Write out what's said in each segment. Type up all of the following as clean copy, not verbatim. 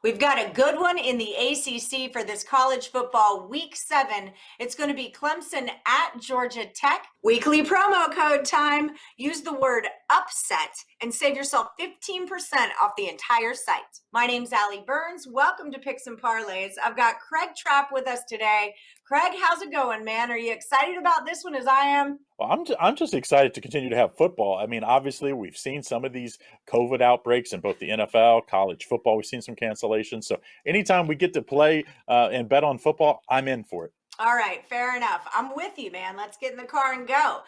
We've got a good one in the ACC for this college football week 7. It's going to be Clemson at Georgia Tech. Weekly promo code time. Use the word upset and save yourself 15% off the entire site. My name's Allie Burns. Welcome to Picks and Parlays. I've got Craig Trapp with us today. Craig, how's it going, man? Are you excited about this one as I am? Well, I'm just excited to continue to have football. I mean, obviously, we've seen some of these COVID outbreaks in both the NFL, college football. We've seen some cancellations. So anytime we get to play and bet on football, I'm in for it. All right, fair enough. I'm with you, man. Let's get in the car and go.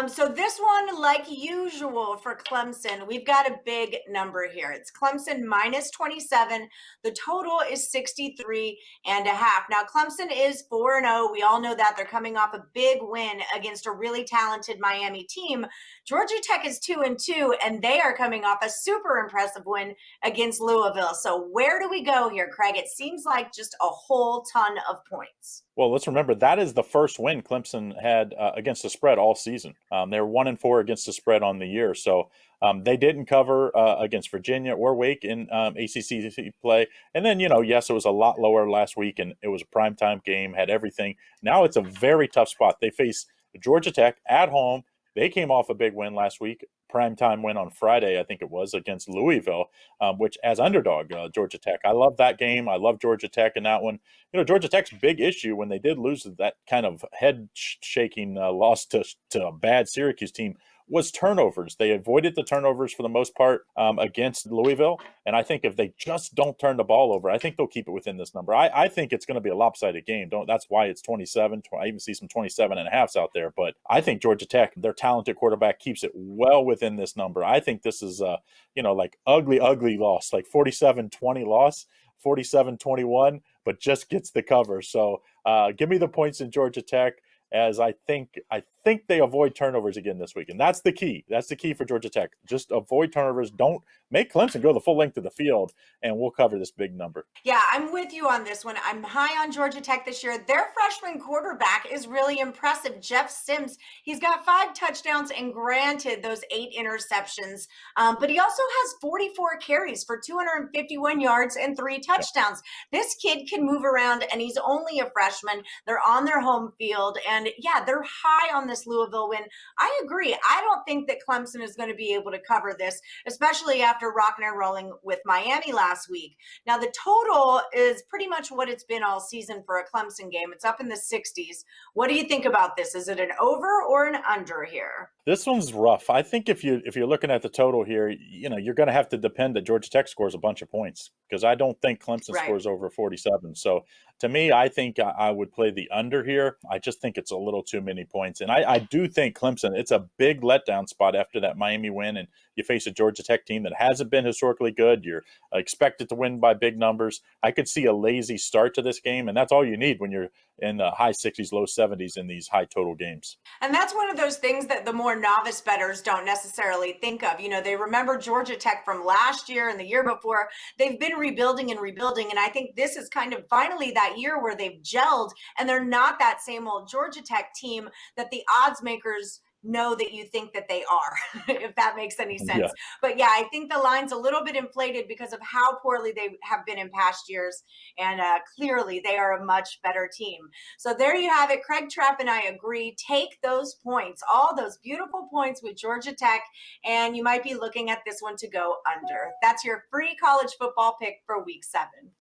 So this one, like usual for Clemson, we've got a big number here. It's Clemson minus 27. The total is 63.5. Now, Clemson is 4-0. We all know that. They're coming off a big win against a really talented Miami team. Georgia Tech is 2-2, and they are coming off a super impressive win against Louisville. So where do we go here, Craig? It seems like just a whole ton of points. Well, let's remember that is the first win Clemson had against the spread all season. They were 1-4 against the spread on the year, so they didn't cover against Virginia or Wake in ACC play. And then, yes, it was a lot lower last week, and it was a primetime game, had everything. Now it's a very tough spot. They face Georgia Tech at home. They came off a big win last week, primetime win on Friday, I think it was, against Louisville, which as underdog, Georgia Tech. I love that game. I love Georgia Tech in that one. Georgia Tech's big issue when they did lose that kind of head-shaking loss to a bad Syracuse team was turnovers. They avoided the turnovers for the most part against Louisville. And I think if they just don't turn the ball over, I think they'll keep it within this number. I think it's going to be a lopsided game. That's why it's 27. I even see some 27.5s out there. But I think Georgia Tech, their talented quarterback, keeps it well within this number. I think this is, like ugly loss, like 47-20 loss, 47-21, but just gets the cover. So give me the points in Georgia Tech, as I think they avoid turnovers again this week. And that's the key. That's the key for Georgia Tech. Just avoid turnovers. Don't make Clemson go the full length of the field, and we'll cover this big number. Yeah, I'm with you on this one. I'm high on Georgia Tech this year. Their freshman quarterback is really impressive. Jeff Sims, he's got 5 touchdowns and granted those 8 interceptions. But he also has 44 carries for 251 yards and 3 touchdowns. Yeah. This kid can move around, and he's only a freshman. They're on their home field. And yeah, they're high on this Louisville win. I agree. I don't think that Clemson is going to be able to cover this, especially after rocking and rolling with Miami last week. Now, the total is pretty much what it's been all season for a Clemson game. It's up in the 60s. What do you think about this? Is it an over or an under here? This one's rough. I think if you're looking at the total here, you're going to have to depend that Georgia Tech scores a bunch of points, because I don't think Clemson scores over 47. So to me, I think I would play the under here. I just think it's a little too many points. And I do think Clemson, it's a big letdown spot after that Miami win. And you face a Georgia Tech team that hasn't been historically good. You're expected to win by big numbers. I could see a lazy start to this game. And that's all you need when you're in the high 60s, low 70s in these high total games. And that's one of those things that the more novice bettors don't necessarily think of. They remember Georgia Tech from last year and the year before. They've been rebuilding. And I think this is kind of finally that year where they've gelled, and they're not that same old Georgia Tech team that the odds makers know that you think that they are, if that makes any sense. Yeah. But yeah, I think the line's a little bit inflated because of how poorly they have been in past years. And clearly they are a much better team. So there you have it. Craig Trapp and I agree. Take those points, all those beautiful points with Georgia Tech, and you might be looking at this one to go under. That's your free college football pick for week 7.